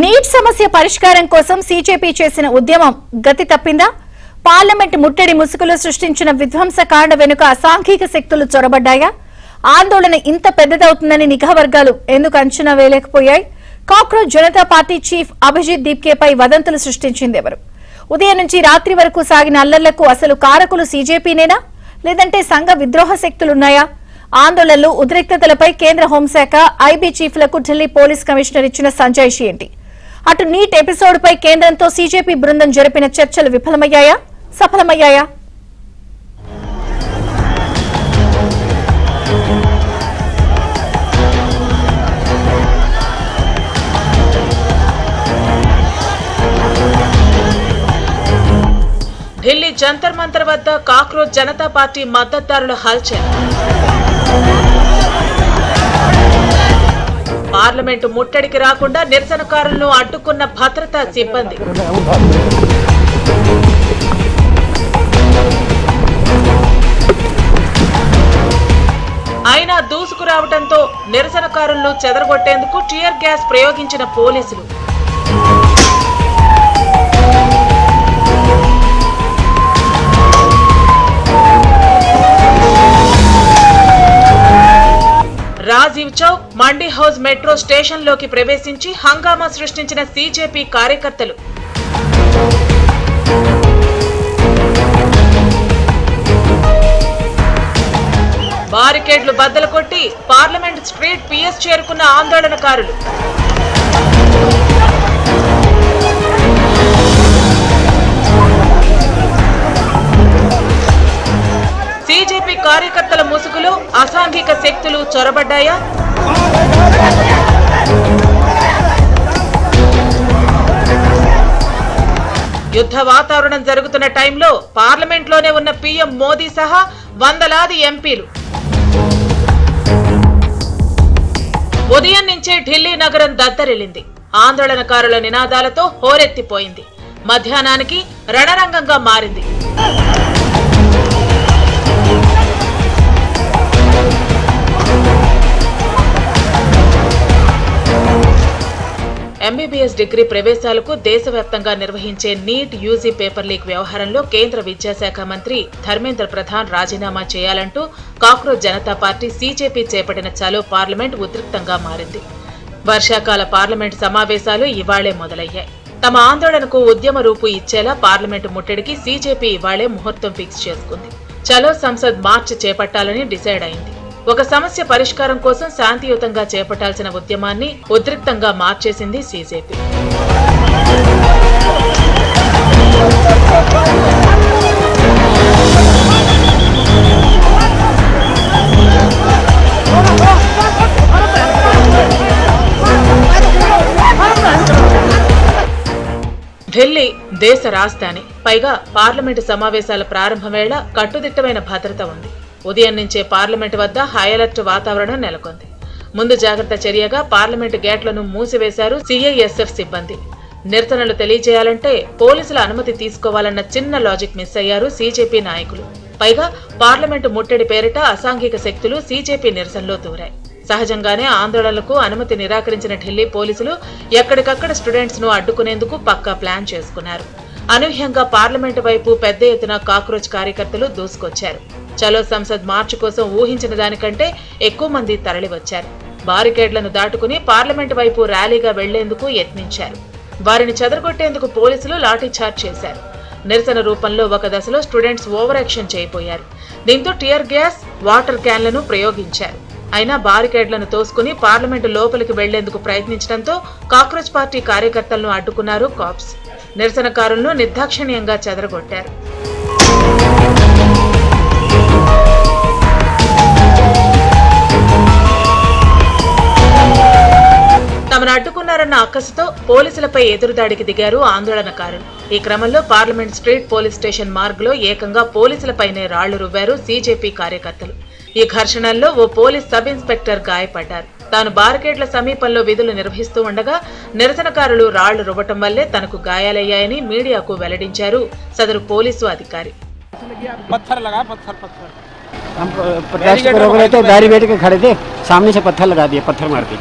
Neat సమస్య పరిష్కారం కోసం సీజేపీ చేసిన ఉద్యమం గతి తప్పిందా? పార్లమెంట్ ముట్టడి ముసుగులో సృష్టించిన విధ్వంసకాండ వెనుక అసాంఘిక శక్తులు చొరబడ్డాయా? ఆందోళన ఇంత పెద్దదవుతుందని నిఘా వర్గాలు ఎందుకు అంచనా వేయలేకపోయాయి? Cockroach Janata party chief Abhijit దీప్కేపై వదంతులు సృష్టించిందెవరు? ఉదయం నుంచి రాత్రి వరకు సాగిన అల్లర్లకు అసలు కారకులు సీజేపీనేనా, లేదంటే సంఘ విద్రోహ శక్తులున్నాయా? ఆందోళనలు ఉద్రిక్తతలపై కేంద్ర హోంశాఖ ఐబీ చీఫ్లకు ఢిల్లీ పోలీస్ కమిషనర్ ఇచ్చిన సంజాయిషి ఏంటి? అటు నీట్ ఎపిసోడ్ పై కేంద్రంతో సీజేపీ బృందం జరిపిన చర్చలు విఫలమయ్యాయా, సఫలమయ్యాయా? ఢిల్లీ జంతర్ మంతర్ వద్ద కాక్రోచ్ జనతా పార్టీ మద్దతుదారుల హల్చల్. పార్లమెంటు ముట్టడికి రాకుండా నిరసనకారులను అడ్డుకున్న భద్రతా సిబ్బంది. అయినా దూసుకురావడంతో నిరసనకారులను చెదరగొట్టేందుకు టియర్ గ్యాస్ ప్రయోగించిన పోలీసులు. Rajiv Chowk, Mandi House metro station లోకి ప్రవేశించి హంగామా సృష్టించిన సీజేపీ కార్యకర్తలు. బారికేడ్లు బద్దలు కొట్టి పార్లమెంట్ స్ట్రీట్ పిఎస్ చేరుకున్న ఆందోళనకారులు. సీజేపీ కార్యకర్తల ముసుగులో అసాంఘిక శక్తులు చొరబడ్డాయా? యుద్ధ వాతావరణం జరుగుతున్న టైంలో పార్లమెంట్లోనే ఉన్న పీఎం మోదీ సహా వందలాది ఎంపీలు. ఉదయం నుంచే ఢిల్లీ నగరం దద్దరిల్లింది. ఆందోళనకారుల నినాదాలతో హోరెత్తిపోయింది. మధ్యాహ్నానికి రణరంగంగా మారింది. ఎంబీబీఎస్ డిగ్రీ ప్రవేశాలకు దేశవ్యాప్తంగా నిర్వహించే నీట్ యూజీ పేపర్ లీక్ వ్యవహారంలో కేంద్ర విద్యాశాఖ మంత్రి ధర్మేంద్ర ప్రధాన్ రాజీనామా చేయాలంటూ కాక్రోచ్ జనతా పార్టీ సీజేపీ చేపట్టిన చలో పార్లమెంట్ ఉద్రిక్తంగా మారింది. వర్షాకాల పార్లమెంట్ సమావేశాలు ఇవాళే మొదలయ్యాయి. తమ ఆందోళనకు ఉద్యమ రూపు ఇచ్చేలా పార్లమెంటు ముట్టడికి సీజేపీ ఇవాళే ముహూర్తం ఫిక్స్ చేసుకుంది. చలో సంసద్ మార్చ్ చేపట్టాలని డిసైడ్ అయింది. ఒక సమస్య పరిష్కారం కోసం శాంతియుతంగా చేపట్టాల్సిన ఉద్యమాన్ని ఉద్రిక్తంగా మార్చేసింది సీజేపీ. ఢిల్లీ దేశ రాజధాని, పైగా పార్లమెంటు సమావేశాల ప్రారంభం వేళ కట్టుదిట్టమైన భద్రత ఉంది. ఉదయం నుంచే పార్లమెంటు వద్ద హై అలర్ట్ వాతావరణం నెలకొంది. ముందు జాగ్రత్త చర్యగా పార్లమెంటు గేట్లను మూసివేశారు సిఐఎస్ఎఫ్ సిబ్బంది. నిరసనలు తెలియజేయాలంటే పోలీసుల అనుమతి తీసుకోవాలన్న చిన్న లాజిక్ మిస్ అయ్యారు సీజేపీ నాయకులు. పైగా పార్లమెంటు ముట్టడి పేరిట అసాంఘిక శక్తులు సీజేపీ నిరసనలో దూరాయి. సహజంగానే ఆందోళనలకు అనుమతి నిరాకరించిన ఢిల్లీ పోలీసులు ఎక్కడికక్కడ స్టూడెంట్స్ ను అడ్డుకునేందుకు పక్కా ప్లాన్ చేసుకున్నారు. అనూహ్యంగా పార్లమెంటు వైపు పెద్ద ఎత్తున కాక్రోచ్ కార్యకర్తలు దూసుకొచ్చారు. చలో సంసద్ మార్చి కోసం ఊహించిన దానికంటే ఎక్కువ మంది తరలివచ్చారు. బారికేడ్లను దాటుకుని పార్లమెంటు వైపు ర్యాలీగా వెళ్లేందుకు యత్నించారు. వారిని చెదరగొట్టేందుకు పోలీసులు లాఠీచార్జ్ చేశారు. నిరసన రూపంలో ఒక దశలో స్టూడెంట్స్ ఓవర్ యాక్షన్ చేయబోయారు. దీంతో టియర్ గ్యాస్, వాటర్ క్యాన్లను ప్రయోగించారు. అయినా బారికేడ్లను తోసుకుని పార్లమెంటు లోపలికి వెళ్లేందుకు ప్రయత్నించడంతో కాక్రోచ్ పార్టీ కార్యకర్తలను అడ్డుకున్నారు కాప్స్. నిరసనకారులను నిర్దాక్షిణ్యంగా చెదరగొట్టారు. తమను అడ్డుకున్నారన్న అక్కసుతో పోలీసులపై ఎదురుదాడికి దిగారు ఆందోళనకారులు. ఈ క్రమంలో పార్లమెంట్ స్ట్రీట్ పోలీస్ స్టేషన్ మార్గులో ఏకంగా పోలీసులపైనే రాళ్లు రువ్వారు సీజేపీ కార్యకర్తలు. ఈ ఘర్షణల్లో ఓ పోలీస్ సబ్ ఇన్స్పెక్టర్ గాయపడ్డారు. తాను బారికేడ్ల సమీపంలో విధులు నిర్వహిస్తూ ఉండగా నిరసనకారులు రాళ్లు రువ్వటం వల్లే తనకు గాయాలయ్యాయని మీడియాకు వెల్లడించారు సదరు పోలీసు అధికారి. हम प्रोटेस्ट पे रोक रहे थे, बैरिकेड के खड़े थे, सामने से पत्थर लगा दिए, पत्थर मार दिए.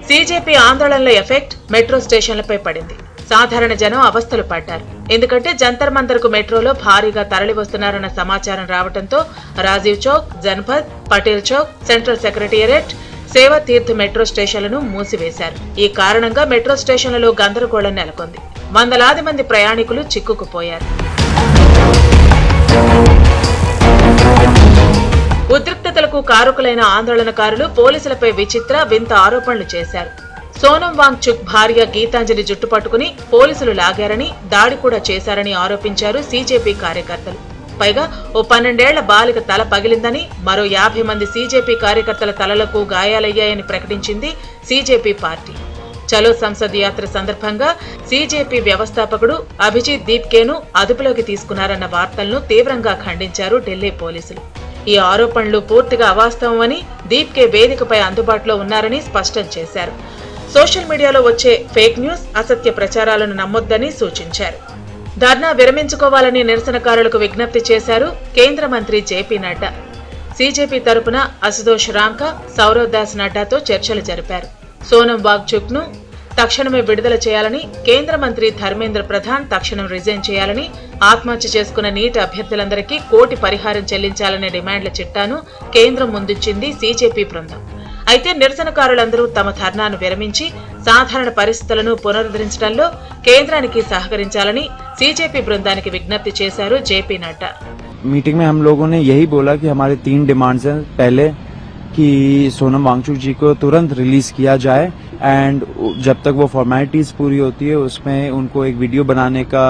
సీజేపీ ఆందోళనల ఎఫెక్ట్ మెట్రో స్టేషన్లపై పడింది. సాధారణ జనం అవస్థలు పడ్డారు. ఎందుకంటే జంతర్ మంతర్కు మెట్రోలో భారీగా తరలి వస్తున్నారన్న సమాచారం రావడంతో రాజీవ్ చౌక్, జన్పథ్, పటేల్ చౌక్, సెంట్రల్ సెక్రటేరియట్, సేవా తీర్థ్ మెట్రో స్టేషన్లను మూసివేశారు. ఈ కారణంగా మెట్రో స్టేషన్లలో గందరగోళం నెలకొంది. వందలాది మంది ప్రయాణికులు చిక్కుకుపోయారు. ఉద్రిక్తతలకు కారకులైన ఆందోళనకారులు పోలీసులపై విచిత్ర వింత ఆరోపణలు చేశారు. సోనం వాంగ్చుక్ భార్య గీతాంజలి జుట్టు పట్టుకుని పోలీసులు లాగారని, దాడి కూడా చేశారని ఆరోపించారు సీజేపీ కార్యకర్తలు. పైగా ఓ 12 ఏళ్ల బాలిక తల పగిలిందని, మరో 50 మంది సీజేపీ కార్యకర్తల తలలకు గాయాలయ్యాయని ప్రకటించింది సీజేపీ పార్టీ. చలో సంసద్ యాత్ర సందర్భంగా సీజేపీ వ్యవస్థాపకుడు అభిజిత్ దీప్కేను అదుపులోకి తీసుకున్నారన్న వార్తలను తీవ్రంగా ఖండించారు ఢిల్లీ పోలీసులు. ఈ ఆరోపణలు పూర్తిగా అవాస్తవమని, దీప్కే వేదికపై అందుబాటులో ఉన్నారని స్పష్టం చేశారు. సోషల్ మీడియాలో వచ్చే ఫేక్ న్యూస్, అసత్య ప్రచారాలను నమ్మొద్దని సూచించారు. ధర్నా విరమించుకోవాలని నిరసనకారులకు విజ్ఞప్తి చేశారు కేంద్ర మంత్రి జేపీ నడ్డా. సీజేపీ తరపున అశుతోష్ రాంకా, సౌరవ్ దాస్ నడ్డాతో చర్చలు జరిపారు. సోనం వాంగ్చుక్ ను తక్షణమే విడుదల చేయాలని, కేంద్ర మంత్రి ధర్మేంద్ర ప్రధాన్ తక్షణం రిజైన్ చేయాలని, ఆత్మహత్య చేసుకున్న నీటి అభ్యర్థులందరికీ 1 కోటి పరిహారం చెల్లించాలనే డిమాండ్ల చిట్టాను కేంద్రం ముందుంచింది సీజేపీ బృందం. అయితే నిరసనకారులందరూ తమ ధర్నాను విరమించి సాధారణ పరిస్థితులను పునరుద్ధరించడంలో కేంద్రానికి సహకరించాలని సీజేపీ బృందానికి విజ్ఞప్తి చేశారు జేపీ నడ్డా. मीटिंग में हम लोगों ने यही बोला कि हमारे 3 डिमांड्स हैं. पहले कि सोनम वांगचुक जी को तुरंत रिलीज किया जाए एंड जब तक वो फॉर्मेलिटीज पूरी होती है उसमें उनको एक वीडियो बनाने का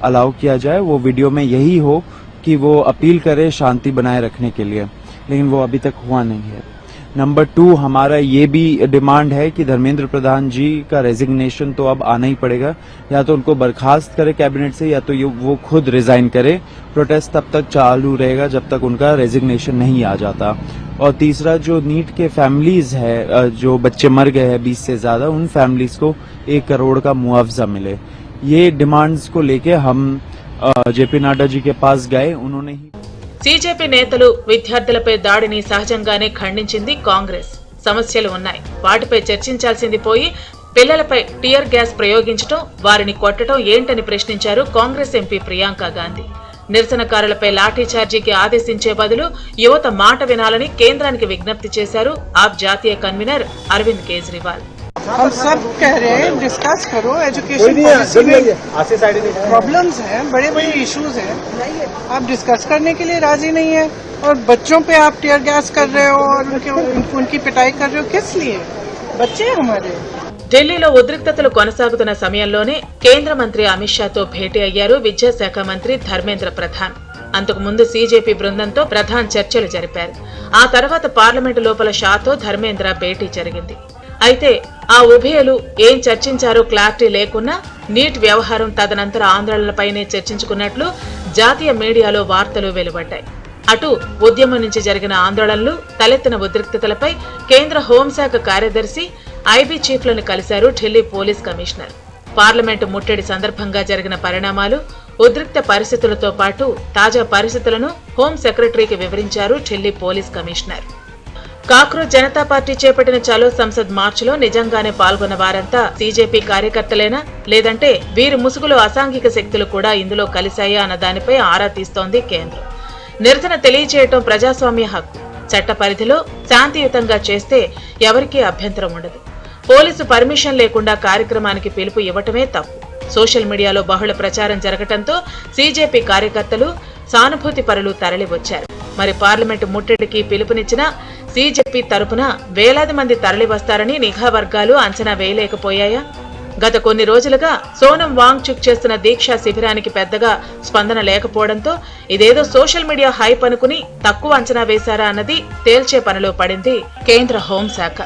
अलाउ किया जाए. वो वीडियो में यही हो कि वो अपील करे शांति बनाए रखने के लिए, लेकिन वो अभी तक हुआ नहीं है. नंबर 2 हमारा ये भी डिमांड है कि धर्मेंद्र प्रधान जी का रेजिग्नेशन तो अब आना ही पड़ेगा. या तो उनको बर्खास्त करे कैबिनेट से, या तो वो खुद रिजाइन करे. प्रोटेस्ट तब तक चालू रहेगा जब तक उनका रेजिग्नेशन नहीं आ जाता. और तीसरा जो नीट के फैमिलीज है, जो बच्चे मर गए हैं 20 से ज्यादा, उन फैमिलीज को 1 करोड़ का मुआवजा मिले. ये डिमांड्स को लेके हम जेपी नड्डा जी के पास गए. उन्होंने ही సీజేపీ నేతలు విద్యార్థులపై దాడిని సహజంగానే ఖండించింది కాంగ్రెస్. సమస్యలు ఉన్నాయి, వాటిపై చర్చించాల్సింది పోయి పిల్లలపై టియర్ గ్యాస్ ప్రయోగించడం, వారిని కొట్టడం ఏంటని ప్రశ్నించారు కాంగ్రెస్ ఎంపీ ప్రియాంక గాంధీ. నిరసనకారులపై లాఠీచార్జీకి ఆదేశించే బదులు యువత మాట వినాలని కేంద్రానికి విజ్ఞప్తి చేశారు ఆప్ జాతీయ కన్వీనర్ అరవింద్ కేజ్రీవాల్. हम सब कह रहे हैं डिस्कस करो, एजुकेशन पॉलिसी में प्रॉब्लम्स हैं, बड़े बड़े इश्यूज हैं. आप डिस्कस करने के लिए राजी नहीं है और बच्चों पे आप टीयर गैस कर रहे हो और उनकी पिटाई कर रहे हो. किस लिए? बच्चे हमारे. ఢిల్లీలో ఉద్రిక్తతలు కొనసాగుతున్న సమయంలోనే కేంద్ర మంత్రి అమిత్ షాతో భేటీ అయ్యారు విద్యాశాఖ మంత్రి ధర్మేంద్ర ప్రధాన్. అంతకుముందు సీజేపీ బృందంతో ప్రధాన్ చర్చలు జరిపారు. ఆ తర్వాత పార్లమెంటు లోపల షాతో ధర్మేంద్ర భేటీ జరిగింది. అయితే ఆ ఉభయులు ఏం చర్చించారో క్లారిటీ లేకున్నా నీట్ వ్యవహారం తదనంతర ఆందోళనలపైనే చర్చించుకున్నట్లు జాతీయ మీడియాలో వార్తలు వెలువడ్డాయి. అటు ఉద్యమం నుంచి జరిగిన ఆందోళనలు, తలెత్తిన ఉద్రిక్తతలపై కేంద్ర హోంశాఖ కార్యదర్శి ఐబీ చీఫ్లను కలిశారు ఢిల్లీ పోలీస్ కమిషనర్. పార్లమెంటు ముట్టడి సందర్భంగా జరిగిన పరిణామాలు, ఉద్రిక్త పరిస్థితులతో పాటు తాజా పరిస్థితులను హోం సెక్రటరీకి వివరించారు Delhi police commissioner. Cockroach Janata party చేపట్టిన చలో సంసద్ మార్చిలో నిజంగానే పాల్గొన్న వారంతా సీజేపీ కార్యకర్తలేనా, లేదంటే వీరి ముసుగులో అసాంఘిక శక్తులు కూడా ఇందులో కలిశాయా అన్న దానిపై ఆరా తీస్తోంది కేంద్రం. నిరసన తెలియచేయటం ప్రజాస్వామ్య హక్కు. చట్ట పరిధిలో శాంతియుతంగా చేస్తే ఎవరికీ అభ్యంతరం ఉండదు. పోలీసు పర్మిషన్ లేకుండా కార్యక్రమానికి పిలుపు ఇవ్వటమే తప్పు. సోషల్ మీడియాలో బహుళ ప్రచారం జరగటంతో సీజేపీ కార్యకర్తలు, సానుభూతి పరులు తరలి వచ్చారు. మరి పార్లమెంటు ముట్టడికి పిలుపునిచ్చిన సీజేపీ తరపున వేలాది మంది తరలి వస్తారని నిఘా వర్గాలు అంచనా వేయలేకపోయాయా? గత కొన్ని రోజులుగా సోనం వాంగ్చుక్ చేస్తున్న దీక్షా శిబిరానికి పెద్దగా స్పందన లేకపోవడంతో ఇదేదో సోషల్ మీడియా హైప్ అనుకుని తక్కువ అంచనా వేశారా అన్నది తేల్చే పనిలో పడింది కేంద్ర హోంశాఖ.